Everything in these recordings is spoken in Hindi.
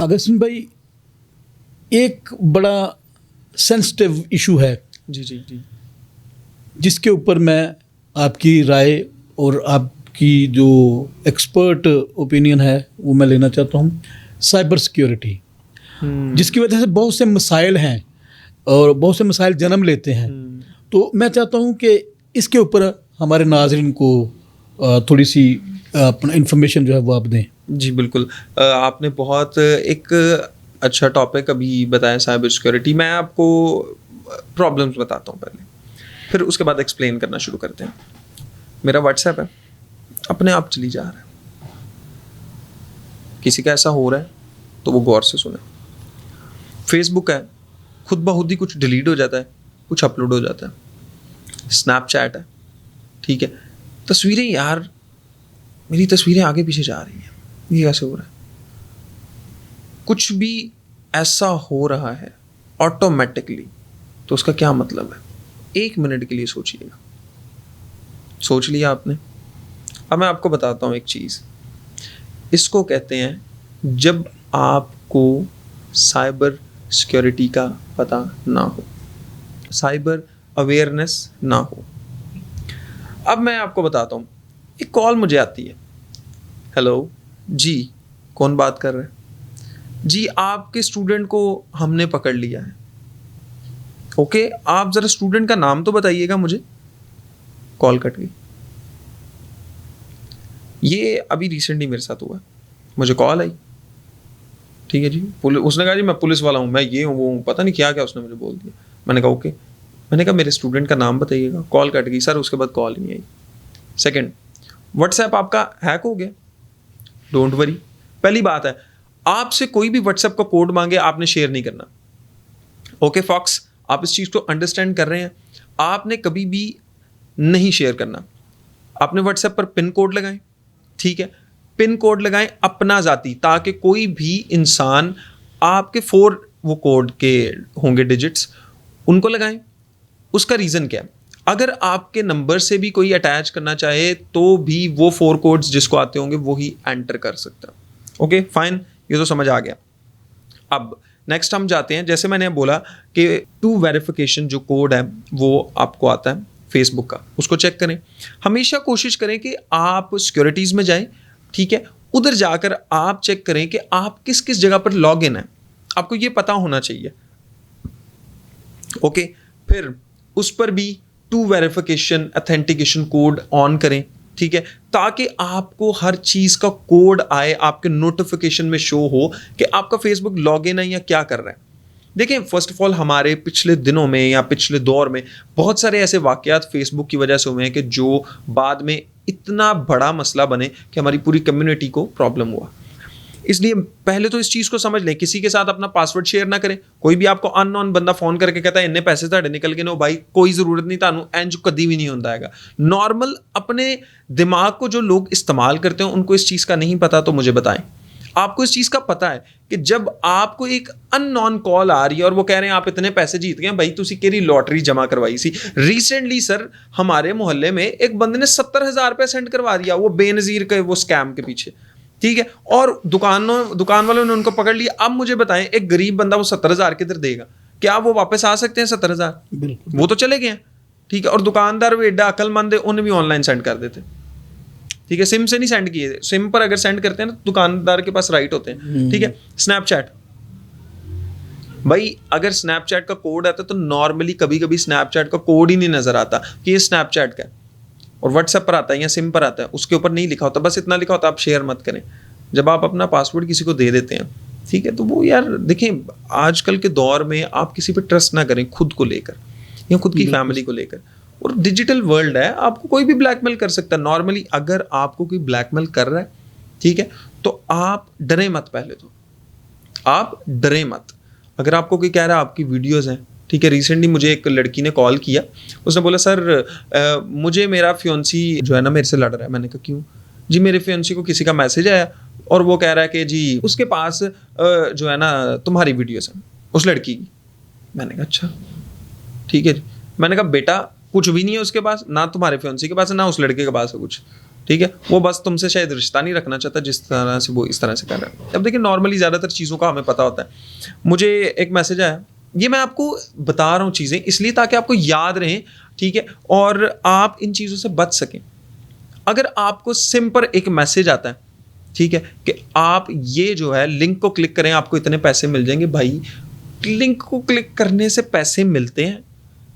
अगस्तिन भाई, एक बड़ा सेंसिटिव इशू है जी जी जी। जिसके ऊपर मैं आपकी राय और आपकी जो एक्सपर्ट ओपिनियन है वो मैं लेना चाहता हूँ। साइबर सिक्योरिटी, जिसकी वजह से बहुत से मसाइल हैं और बहुत से मसाइल जन्म लेते हैं। तो मैं चाहता हूँ कि इसके ऊपर हमारे नाज़रीन को थोड़ी सी अपना इन्फॉर्मेशन जो है वो आप दें। जी बिल्कुल, आपने बहुत एक अच्छा टॉपिक अभी बताया साइबर सिक्योरिटी। मैं आपको प्रॉब्लम्स बताता हूँ पहले, फिर उसके बाद एक्सप्लेन करना शुरू करते हैं। मेरा व्हाट्सएप है, अपने आप चली जा रहा है। किसी का ऐसा हो रहा है तो वो गौर से सुने। फेसबुक है, खुद ब खुद ही कुछ डिलीट हो जाता है, कुछ अपलोड हो जाता है। स्नैपचैट है, ठीक है, तस्वीरें, यार मेरी तस्वीरें आगे पीछे जा रही हैं, ये कैसे हो रहा है? कुछ भी ऐसा हो रहा है ऑटोमेटिकली, तो उसका क्या मतलब है? 1 मिनट के लिए सोचिएगा। सोच लिया आपने? अब मैं आपको बताता हूँ एक चीज़। इसको कहते हैं जब आपको साइबर सिक्योरिटी का पता ना हो, साइबर अवेयरनेस ना हो। अब मैं आपको बताता हूँ, एक कॉल मुझे आती है। हेलो जी, कौन बात कर रहे हैं? जी, आपके स्टूडेंट को हमने पकड़ लिया है। ओके, आप ज़रा स्टूडेंट का नाम तो बताइएगा मुझे। कॉल कट गई। ये अभी रिसेंटली मेरे साथ हुआ, मुझे कॉल आई, ठीक है जी, उसने कहा जी मैं पुलिस वाला हूँ, मैं ये हूँ वो हूँ, पता नहीं क्या क्या उसने मुझे बोल दिया। मैंने कहा ओके। मैंने कहा मेरे स्टूडेंट का नाम बताइएगा। कॉल कट गई सर, उसके बाद कॉल ही नहीं आई। सेकंड, व्हाट्सएप आपका हैक हो गया। डोंट वरी, पहली बात है, आपसे कोई भी व्हाट्सएप का कोड मांगे आपने शेयर नहीं करना। ओके फॉक्स, आप इस चीज़ को अंडरस्टैंड कर रहे हैं? आपने कभी भी नहीं शेयर करना। आपने व्हाट्सएप पर पिन कोड लगाएं, ठीक है, पिन कोड लगाएं अपना ज़ाती, ताकि कोई भी इंसान आपके 4 वो कोड के होंगे डिजिट्स, उनको लगाएं। उसका रीज़न क्या है? अगर आपके नंबर से भी कोई अटैच करना चाहे तो भी वो 4 कोड्स जिसको आते होंगे वो ही एंटर कर सकता है। ओके फाइन, ये तो समझ आ गया। अब नेक्स्ट हम जाते हैं, जैसे मैंने बोला कि 2 वेरिफिकेशन जो कोड है वो आपको आता है फेसबुक का, उसको चेक करें। हमेशा कोशिश करें कि आप सिक्योरिटीज़ में जाएं, ठीक है, उधर जाकर आप चेक करें कि आप किस किस जगह पर लॉग इन है, आपको ये पता होना चाहिए। ओके, फिर उस पर भी 2 वेरिफिकेशन ऑथेंटिकेशन कोड ऑन करें, ठीक है, ताकि आपको हर चीज़ का कोड आए, आपके नोटिफिकेशन में शो हो कि आपका फेसबुक लॉग इन है या क्या कर रहा है। देखिए, फर्स्ट ऑफ ऑल हमारे पिछले दिनों में या पिछले दौर में बहुत सारे ऐसे वाकयात फेसबुक की वजह से हुए हैं कि जो बाद में इतना बड़ा मसला बने कि हमारी पूरी कम्युनिटी को प्रॉब्लम हुआ। इसलिए पहले तो इस चीज़ को समझ लें, किसी के साथ अपना पासवर्ड शेयर ना करें। कोई भी आपको अननोन बंदा फोन करके कहता है इन्ने पैसे ਤੁਹਾਡੇ निकल के नो भाई, कोई ज़रूरत नहीं, ਤੁਹਾਨੂੰ इंज कभी भी नहीं होता है। नॉर्मल अपने दिमाग को जो लोग इस्तेमाल करते हैं उनको इस चीज़ का नहीं पता, तो मुझे बताएं। आपको इस चीज़ का पता है कि जब आपको एक अननोन कॉल आ रही है और वो कह रहे हैं आप इतने पैसे जीत गए भाई, तुसी केरी लॉटरी जमा करवाई सी। रिसेंटली सर हमारे मोहल्ले में एक बंदे ने 70,000 रुपये सेंड करवा दिया, वो बेनज़ीर के वो स्कैम के पीछे, ठीक है, और दुकान वालों ने उनको पकड़ लिया। अब मुझे बताएं, एक गरीब बंदा वो 70,000 किधर देगा? क्या वो वापस आ सकते हैं 70,000? बिल्कुल, वो तो चले गए हैं, ठीक है। और दुकानदार वो एडा अक्लमंद है, उन्हें भी ऑनलाइन सेंड कर देते, ठीक है, सिम से नहीं सेंड किए। सिम पर अगर सेंड करते हैं ना, दुकानदार के पास राइट होते हैं, ठीक है। स्नैपचैट, भाई अगर स्नैपचैट का कोड आता है तो नॉर्मली कभी कभी स्नैपचैट का कोड ही नहीं नजर आता कि ये स्नैपचैट का है, और व्हाट्सएप पर आता है या सिम पर आता है, उसके ऊपर नहीं लिखा होता, बस इतना लिखा होता, आप शेयर मत करें। जब आप अपना पासवर्ड किसी को दे देते हैं, ठीक है, तो वो यार देखें, आजकल के दौर में आप किसी पे ट्रस्ट ना करें, खुद को लेकर या खुद की फैमिली को लेकर। और डिजिटल वर्ल्ड है, आपको कोई भी ब्लैकमेल कर सकता है। नॉर्मली अगर आपको कोई ब्लैकमेल कर रहा है, ठीक है, तो आप डरे मत, पहले तो आप डरे मत। अगर आपको कोई कह रहा है आपकी वीडियोज़ हैं, ठीक है, रिसेंटली मुझे एक लड़की ने कॉल किया, उसने बोला सर मुझे मेरा फियोंसी जो है ना मेरे से लड़ रहा है। मैंने कहा क्यों? जी मेरे फियोंसी को किसी का मैसेज आया और वो कह रहा है कि जी उसके पास जो है ना तुम्हारी वीडियोस हैं, उस लड़की की। मैंने कहा अच्छा ठीक है जी। मैंने कहा बेटा कुछ भी नहीं है उसके पास, ना तुम्हारे फियोंसी के पास है ना उस लड़के के पास है कुछ, ठीक है, वो बस तुमसे शायद रिश्ता नहीं रखना चाहता जिस तरह से वो इस तरह से कर रहा है। अब देखिए नॉर्मली ज़्यादातर चीज़ों का हमें पता होता है। मुझे एक मैसेज आया, ये मैं आपको बता रहा हूँ चीज़ें इसलिए ताकि आपको याद रहें, ठीक है, और आप इन चीज़ों से बच सकें। अगर आपको सिंपल एक मैसेज आता है, ठीक है, कि आप ये जो है लिंक को क्लिक करें आपको इतने पैसे मिल जाएंगे, भाई लिंक को क्लिक करने से पैसे मिलते हैं?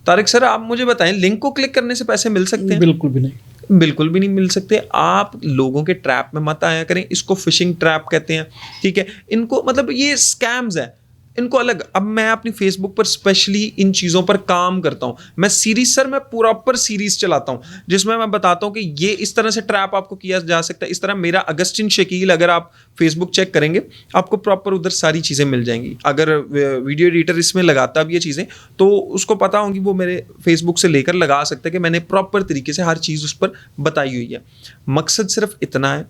तारिक सर आप मुझे बताएं, लिंक को क्लिक करने से पैसे मिल सकते हैं? बिल्कुल भी नहीं, बिल्कुल भी नहीं मिल सकते। आप लोगों के ट्रैप में मत आया करें, इसको फिशिंग ट्रैप कहते हैं, ठीक है। इनको मतलब ये स्कैम्स है, इनको अलग। अब मैं अपनी फेसबुक पर स्पेशली इन चीज़ों पर काम करता हूँ। मैं सीरीज सर मैं प्रॉपर सीरीज चलाता हूँ जिसमें मैं बताता हूँ कि ये इस तरह से ट्रैप आपको किया जा सकता है, इस तरह। मेरा अगस्टिन शकील अगर आप फेसबुक चेक करेंगे आपको प्रॉपर उधर सारी चीज़ें मिल जाएंगी। अगर वीडियो एडिटर इसमें लगाता भी ये चीज़ें तो उसको पता होगी, वो मेरे फेसबुक से लेकर लगा सकता है कि मैंने प्रॉपर तरीके से हर चीज़ उस पर बताई हुई है। मकसद सिर्फ इतना है,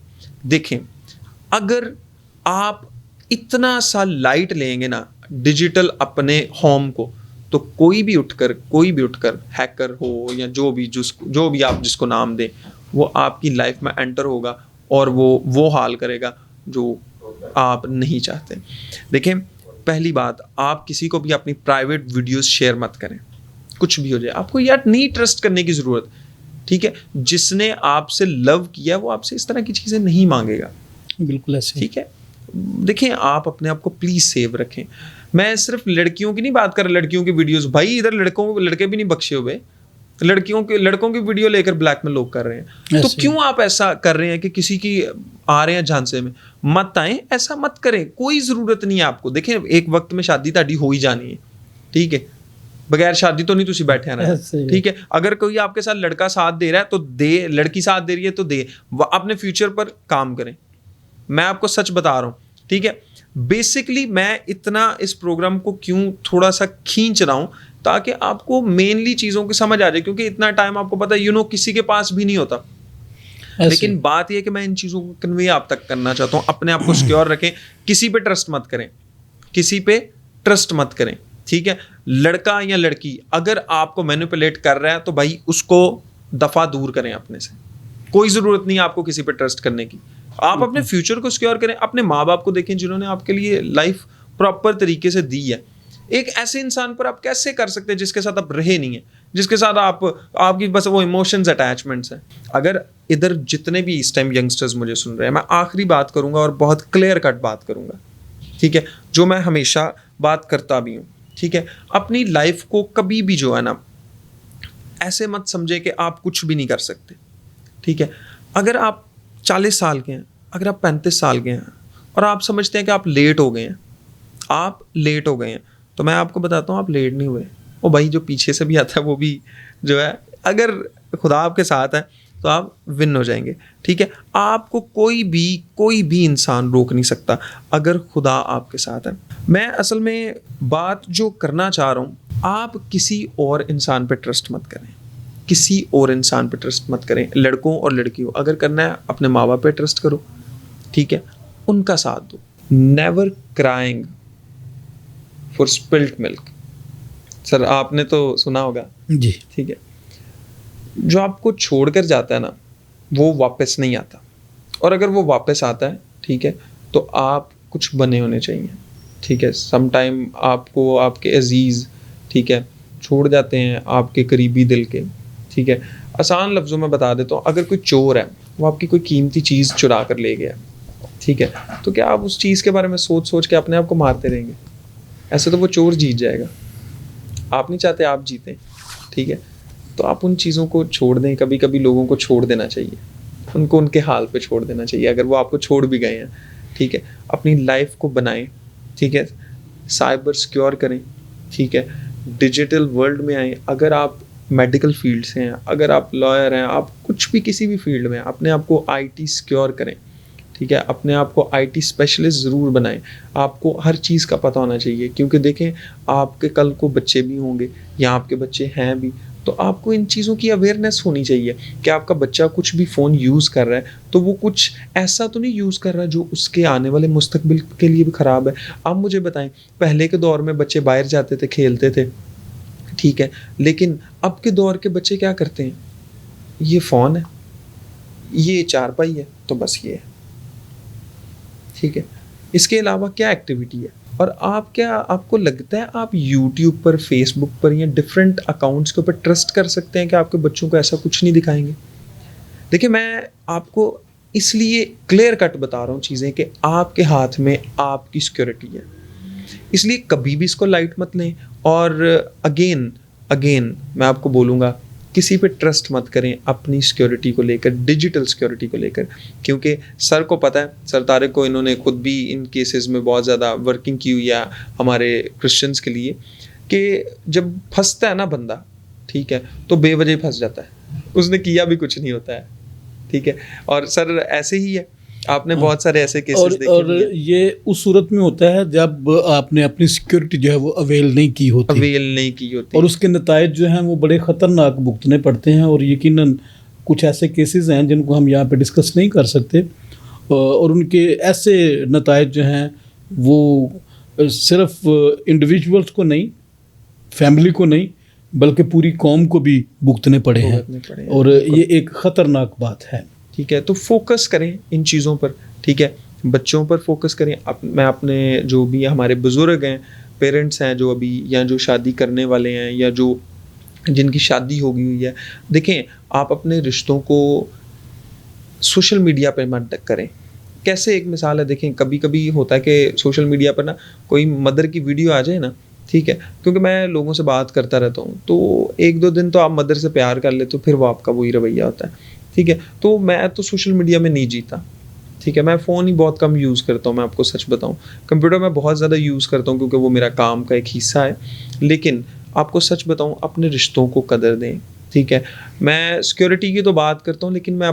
देखें अगर आप इतना सा लाइट लेंगे ना डिजिटल अपने होम को, तो कोई भी उठकर हैकर हो या जो भी आप जिसको नाम दें, वो आपकी लाइफ में एंटर होगा और वो हाल करेगा जो आप नहीं चाहते। देखें पहली बात, आप किसी को भी अपनी प्राइवेट वीडियोस शेयर मत करें, कुछ भी हो जाए। आपको यार नहीं ट्रस्ट करने की ज़रूरत, ठीक है। जिसने आपसे लव किया वो आपसे इस तरह की चीज़ें नहीं मांगेगा, बिल्कुल ऐसे, ठीक है। देखें आप अपने आप को प्लीज़ सेव रखें। मैं सिर्फ लड़कियों की नहीं बात कर रहा, लड़कियों की वीडियोस, भाई इधर लड़के भी नहीं बख्शे हुए, लड़कों की वीडियो लेकर ब्लैक में लोग कर रहे हैं। तो क्यों आप ऐसा कर रहे हैं कि किसी की आ रहे हैं झांसे में? मत आए, ऐसा मत करें, कोई ज़रूरत नहीं है आपको। देखें एक वक्त में शादी ताड़ी हो ही जानी है, ठीक है, बगैर शादी तो नहीं तुसी बैठे रहना, ठीक है। अगर कोई आपके साथ लड़का साथ दे रहा है तो दे, लड़की साथ दे रही है तो दे, अपने फ्यूचर पर काम करें। मैं आपको सच बता रहा हूँ, ठीक है। बेसिकली मैं इतना इस प्रोग्राम को क्यों थोड़ा सा खींच रहा हूँ ताकि आपको मेनली चीज़ों की समझ आ जाए, क्योंकि इतना टाइम आपको पता है किसी के पास भी नहीं होता। लेकिन बात यह है कि मैं इन चीज़ों को कन्वे आप तक करना चाहता हूँ। अपने आप को सिक्योर रखें, किसी पे ट्रस्ट मत करें, किसी पे ट्रस्ट मत करें, ठीक है। लड़का या लड़की अगर आपको मैनिपुलेट कर रहा है तो भाई उसको दफ़ा दूर करें अपने से। कोई ज़रूरत नहीं आपको किसी पे ट्रस्ट करने की। आप अपने फ्यूचर को सिक्योर करें। अपने माँ बाप को देखें जिन्होंने आपके लिए लाइफ प्रॉपर तरीके से दी है। एक ऐसे इंसान पर आप कैसे कर सकते हैं जिसके साथ आप रहे नहीं है, जिसके साथ आपकी बस वो इमोशंस अटैचमेंट्स हैं। अगर इधर जितने भी इस टाइम यंगस्टर्स मुझे सुन रहे हैं, मैं आखिरी बात करूंगा और बहुत क्लियर कट बात करूंगा, ठीक है, जो मैं हमेशा बात करता भी हूँ, ठीक है। अपनी लाइफ को कभी भी जो है ना ऐसे मत समझे कि आप कुछ भी नहीं कर सकते, ठीक है। अगर आप 40 साल के हैं, अगर आप 35 साल के हैं और आप समझते हैं कि आप लेट हो गए हैं, तो मैं आपको बताता हूँ आप लेट नहीं हुए। वो भाई जो पीछे से भी आता है वो भी जो है, अगर खुदा आपके साथ है तो आप विन हो जाएंगे, ठीक है। आपको कोई भी इंसान रोक नहीं सकता अगर खुदा आपके साथ है। मैं असल में बात जो करना चाह रहा हूँ, आप किसी और इंसान पे ट्रस्ट मत करें, किसी और इंसान पे ट्रस्ट मत करें। लड़कों और लड़कियों, अगर करना है अपने माँ बाप पे ट्रस्ट करो, ठीक है, उनका साथ दो। Never crying for spilled milk, sir आपने तो सुना होगा जी, ठीक है। जो आपको छोड़कर जाता है ना वो वापस नहीं आता, और अगर वो वापस आता है, ठीक है, तो आप कुछ बने होने चाहिए, ठीक है। सम टाइम आपको आपके अजीज़, ठीक है, छोड़ जाते हैं, आपके करीबी दिल के, ठीक है। आसान लफ्ज़ों में बता देता हूँ, अगर कोई चोर है वो आपकी कोई कीमती चीज़ चुरा कर ले गया, ठीक है, तो क्या आप उस चीज़ के बारे में सोच के अपने आप को मारते रहेंगे? ऐसे तो वो चोर जीत जाएगा। आप नहीं चाहते आप जीतें, ठीक है। तो आप उन चीज़ों को छोड़ दें। कभी कभी लोगों को छोड़ देना चाहिए, उनको उनके हाल पे छोड़ देना चाहिए अगर वो आपको छोड़ भी गए हैं, ठीक है। अपनी लाइफ को बनाएं, ठीक है, साइबर सिक्योर करें, ठीक है, डिजिटल वर्ल्ड में आएँ। अगर आप मेडिकल फील्ड से हैं, अगर आप लॉयर हैं, आप कुछ भी किसी भी फील्ड में, अपने आप को IT सिक्योर करें, ठीक है। अपने आप को IT स्पेशलिस्ट ज़रूर बनाएं। आपको हर चीज़ का पता होना चाहिए, क्योंकि देखें आपके कल को बच्चे भी होंगे या आपके बच्चे हैं भी, तो आपको इन चीज़ों की अवेयरनेस होनी चाहिए कि आपका बच्चा कुछ भी फ़ोन यूज़ कर रहा है तो वो कुछ ऐसा तो नहीं यूज़ कर रहा जो उसके आने वाले मुस्तकबिल के लिए भी ख़राब है। अब मुझे बताएं, पहले के दौर में बच्चे बाहर जाते थे, खेलते थे, ठीक है, लेकिन अब के दौर के बच्चे क्या करते हैं? ये फ़ोन है, ये चारपाई है तो बस ये है, ठीक है। इसके अलावा क्या एक्टिविटी है? और आपको लगता है आप यूट्यूब पर, फेसबुक पर या डिफरेंट अकाउंट्स के ऊपर ट्रस्ट कर सकते हैं कि आपके बच्चों को ऐसा कुछ नहीं दिखाएंगे? देखिए, मैं आपको इसलिए क्लियर कट बता रहा हूँ चीज़ें कि आपके हाथ में आपकी सिक्योरिटी है, इसलिए कभी भी इसको लाइट मत लें। और अगेन मैं आपको बोलूँगा, किसी पे ट्रस्ट मत करें अपनी सिक्योरिटी को लेकर, डिजिटल सिक्योरिटी को लेकर, क्योंकि सर को पता है, सर तारिक को, इन्होंने खुद भी इन केसेस में बहुत ज़्यादा वर्किंग की हुई है हमारे क्रिश्चियंस के लिए, कि जब फंसता है ना बंदा, ठीक है, तो बेवजह फंस जाता है, उसने किया भी कुछ नहीं होता है, ठीक है। और सर ऐसे ही है, आपने बहुत सारे ऐसे केसेस देखे और ये उस सूरत में होता है जब आपने अपनी सिक्योरिटी जो है वो अवेल नहीं की होती, और उसके नतायज जो हैं वो बड़े ख़तरनाक भुगतने पड़ते हैं। और यकीनन कुछ ऐसे केसेस हैं जिनको हम यहाँ पे डिस्कस नहीं कर सकते, और उनके ऐसे नतायज जो हैं वो सिर्फ इंडिविजुअल्स को नहीं, फैमिली को नहीं, बल्कि पूरी कौम को भी भुगतने पड़े हैं, और ये एक ख़तरनाक बात है, ठीक है। तो फोकस करें इन चीज़ों पर, ठीक है, बच्चों पर फोकस करें। मैं अपने जो भी हमारे बुज़ुर्ग हैं, पेरेंट्स हैं जो अभी, या जो शादी करने वाले हैं, या जो जिनकी शादी हो गई हुई है, देखें, आप अपने रिश्तों को सोशल मीडिया पर मत करें। कैसे, एक मिसाल है, देखें, कभी कभी होता है कि सोशल मीडिया पर ना कोई मदर की वीडियो आ जाए ना, ठीक है, क्योंकि मैं लोगों से बात करता रहता हूँ, तो 1-2 दिन तो आप मदर से प्यार कर ले, तो फिर वो आपका वही रवैया होता है, ठीक है। तो मैं तो सोशल मीडिया में नहीं जीता, ठीक है, मैं फ़ोन ही बहुत कम यूज़ करता हूँ, मैं आपको सच बताऊँ। कंप्यूटर मैं बहुत ज़्यादा यूज़ करता हूँ क्योंकि वो मेरा काम का एक हिस्सा है, लेकिन आपको सच बताऊँ, अपने रिश्तों को कदर दें, ठीक है। मैं सिक्योरिटी की तो बात करता हूँ, लेकिन मैं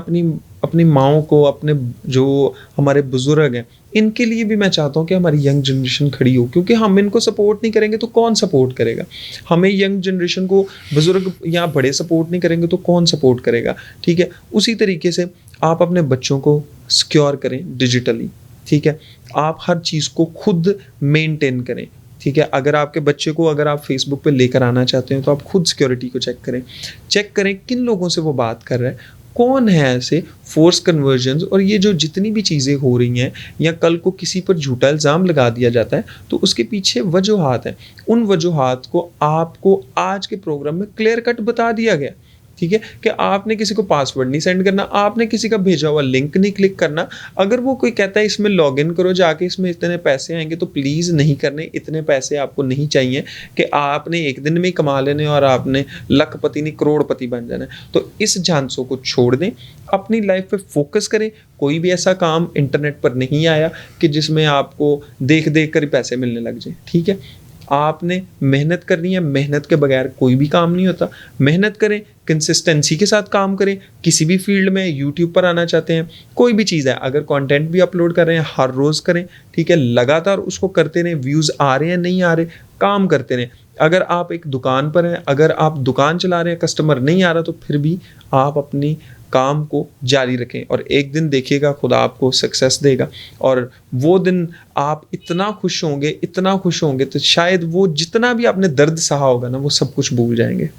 अपनी माँओं को, अपने जो हमारे बुज़ुर्ग हैं, इनके लिए भी मैं चाहता हूँ कि हमारी यंग जनरेशन खड़ी हो, क्योंकि हम इनको सपोर्ट नहीं करेंगे तो कौन सपोर्ट करेगा? हमें यंग जनरेशन को, बुज़ुर्ग या बड़े सपोर्ट नहीं करेंगे तो कौन सपोर्ट करेगा, ठीक है। उसी तरीके से आप अपने बच्चों को सिक्योर करें डिजिटली, ठीक है। आप हर चीज़ को खुद मेंटेन करें, ठीक है। अगर आपके बच्चे को, अगर आप फेसबुक पे लेकर आना चाहते हैं, तो आप खुद सिक्योरिटी को चेक करें किन लोगों से वो बात कर रहे हैं, कौन है ऐसे फोर्स कन्वर्जन्स, और ये जो जितनी भी चीज़ें हो रही हैं, या कल को किसी पर झूठा इल्ज़ाम लगा दिया जाता है, तो उसके पीछे वजूहात हैं। उन वजूहात को आपको आज के प्रोग्राम में क्लियर कट बता दिया गया, ठीक है, कि आपने किसी को पासवर्ड नहीं सेंड करना, आपने किसी का भेजा हुआ लिंक नहीं क्लिक करना। अगर वो कोई कहता है इसमें लॉगिन करो जाके, इसमें इतने पैसे आएंगे, तो प्लीज़ नहीं करने। इतने पैसे आपको नहीं चाहिए कि आपने एक दिन में ही कमा लेने और आपने लखपति नहीं करोड़पति बन जाना है। तो इस झांसों को छोड़ दें, अपनी लाइफ पे फोकस करें। कोई भी ऐसा काम इंटरनेट पर नहीं आया कि जिसमें आपको देख देख कर ही पैसे मिलने लग जाए, ठीक है। आपने मेहनत करनी है, मेहनत के बगैर कोई भी काम नहीं होता। मेहनत करें, कंसिस्टेंसी के साथ काम करें। किसी भी फील्ड में, यूट्यूब पर आना चाहते हैं, कोई भी चीज़ है, अगर कंटेंट भी अपलोड कर रहे हैं, हर रोज़ करें, ठीक है। लगातार उसको करते रहें, व्यूज़ आ रहे हैं नहीं आ रहे, काम करते रहें। अगर आप एक दुकान पर हैं, अगर आप दुकान चला रहे हैं, कस्टमर नहीं आ रहा, तो फिर भी आप अपनी काम को जारी रखें, और एक दिन देखिएगा खुदा आपको सक्सेस देगा। और वो दिन आप इतना खुश होंगे तो शायद वो जितना भी आपने दर्द सहा होगा ना, वो सब कुछ भूल जाएंगे।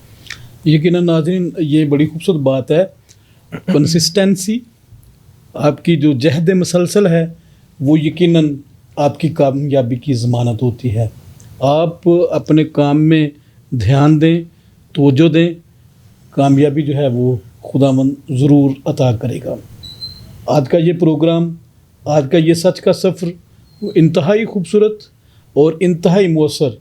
यकीनन नाज़रीन, ये बड़ी खूबसूरत बात है। कंसिस्टेंसी, आपकी जो जहद मसलसल है, वो यकीनन आपकी कामयाबी की ज़मानत होती है। आप अपने काम में ध्यान दें, तवज्जो दें, कामयाबी जो है वो खुदावंद ज़रूर अता करेगा। आज का ये प्रोग्राम, आज का ये सच का सफ़र इंतहाई खूबसूरत और इंतहाई मौसर,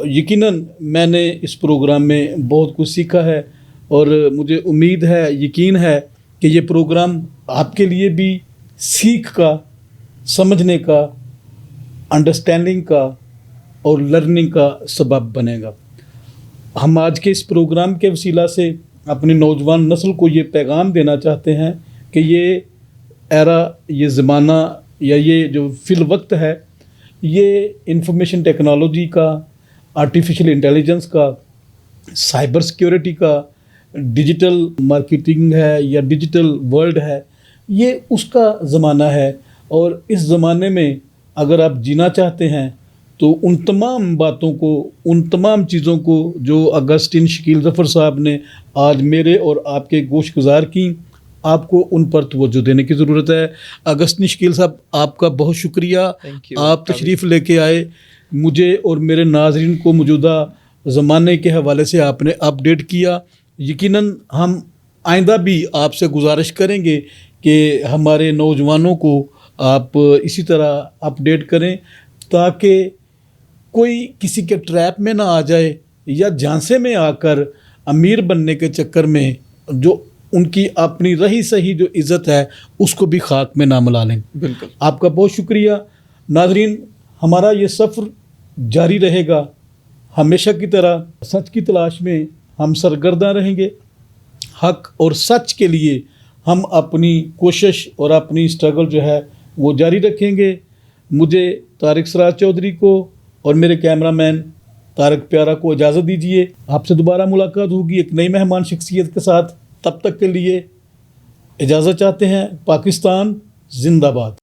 यकीनन मैंने इस प्रोग्राम में बहुत कुछ सीखा है, और मुझे उम्मीद है, यकीन है कि ये प्रोग्राम आपके लिए भी सीख का, समझने का, अंडरस्टैंडिंग का और लर्निंग का सबब बनेगा। हम आज के इस प्रोग्राम के वसीला से अपनी नौजवान नस्ल को ये पैगाम देना चाहते हैं कि ये एरा, ये ज़माना, या ये जो फिल वक्त है, ये इंफॉर्मेशन टेक्नोलॉजी का, आर्टिफिशियल इंटेलिजेंस का, साइबर सिक्योरिटी का, डिजिटल मार्केटिंग है या डिजिटल वर्ल्ड है, ये उसका ज़माना है। और इस ज़माने में अगर आप जीना चाहते हैं तो उन तमाम बातों को, उन तमाम चीज़ों को जो अगस्टिन शकील ज़फ़र साहब ने आज मेरे और आपके गोश गुज़ार की, आपको उन पर तवज्जो देने की ज़रूरत है। अगस्त शकील साहब, आपका बहुत शुक्रिया, Thank you, आप काबिल। तशरीफ़ लेके आए, मुझे और मेरे नाजरीन को मौजूदा ज़माने के हवाले से आपने अपडेट किया। यकीनन हम आइंदा भी आपसे गुजारिश करेंगे कि हमारे नौजवानों को आप इसी तरह अपडेट करें, ताकि कोई किसी के ट्रैप में ना आ जाए या झांसे में आकर अमीर बनने के चक्कर में जो उनकी अपनी रही सही जो इज़्ज़त है उसको भी खाक में ना मिला लें। बिल्कुल। आपका बहुत शुक्रिया। नाजरीन, हमारा ये सफ़र जारी रहेगा, हमेशा की तरह सच की तलाश में हम सरगर्दा रहेंगे। हक और सच के लिए हम अपनी कोशिश और अपनी स्ट्रगल जो है वो जारी रखेंगे। मुझे तारिक सराज चौधरी को और मेरे कैमरामैन तारक प्यारा को इजाज़त दीजिए। आपसे दोबारा मुलाकात होगी एक नई मेहमान शख्सियत के साथ। तब तक के लिए इजाज़त चाहते हैं। पाकिस्तान जिंदाबाद।